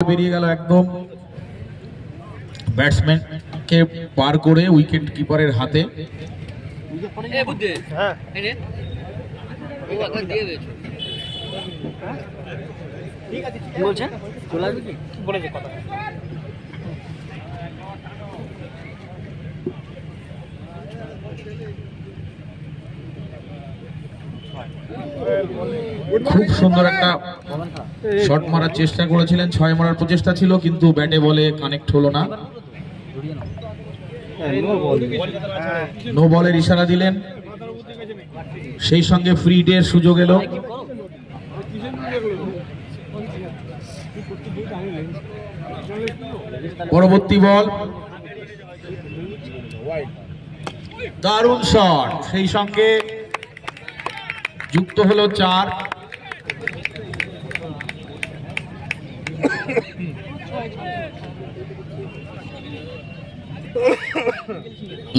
বেরিয়ে গেল একদম ব্যাটসম্যানকে পার করে উইকেট কিপারের হাতে। খুব সুন্দর একটা শট মারার চেষ্টা করেছিলেন, 6 মারার প্রচেষ্টা ছিল কিন্তু ব্যাটে বলে কানেক্ট হলো না। নো বলের ইশারা দিলেন, সেই সঙ্গে ফ্রি ডের সুযোগ এলো। পরবর্তী বল, দারুণ শট, সেই সঙ্গে যুক্ত হলো 4।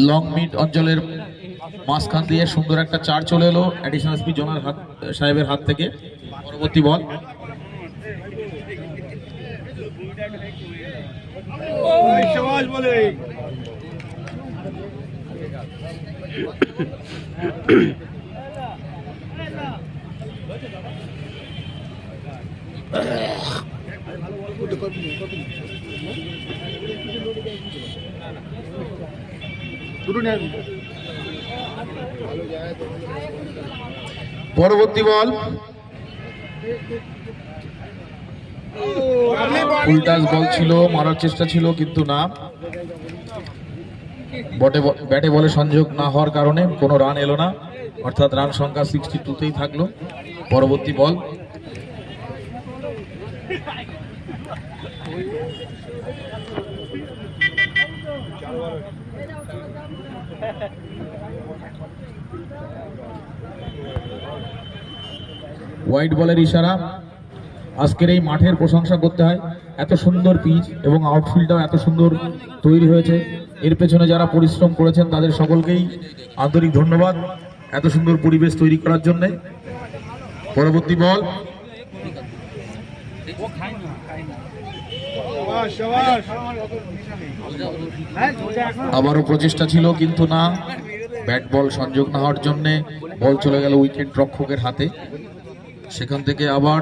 লং মিড অঞ্চলের মাঝখান দিয়ে সুন্দর একটা 4 চলে এলো অ্যাডিশনাল স্পিড জোনাল সাহেবের হাত থেকে। পরবর্তী বল, পরবর্তী বল, উল্টাস বল ছিল, মারার চেষ্টা ছিল কিন্তু না। ব্যাটে বলে সংযোগ না হওয়ার কারণে কোনো রান এলো না, অর্থাৎ রান সংখ্যা 62তেই থাকলো। পরবর্তী বল, হোয়াইট বলের ইশারা। আজকের এই মাঠের প্রশংসা করতে হয়, এত সুন্দর পিচ এবং আউটফিল্ডটাও এত সুন্দর তৈরি হয়েছে। এর পেছনে যারা পরিশ্রম করেছেন তাদের সকলকেই আন্তরিক ধন্যবাদ এত সুন্দর পরিবেশ তৈরি করার জন্য। পরবর্তী বল, আবারও প্রচেষ্টা ছিল কিন্তু না, ব্যাট বল সংযোগ না হওয়ার জন্য বল চলে গেল উইকেট রক্ষকের হাতে। সেখান থেকে আবার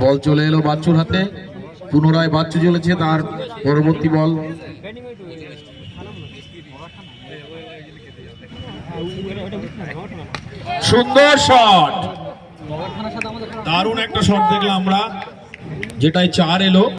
বল চলে এলো বাচ্চুর হাতে, পুনরায় বাচ্চু চলেছে তার পরবর্তী বল। সুন্দর শট, দারুণ একটা শট দেখলাম আমরা, যেটাই 4 এলো।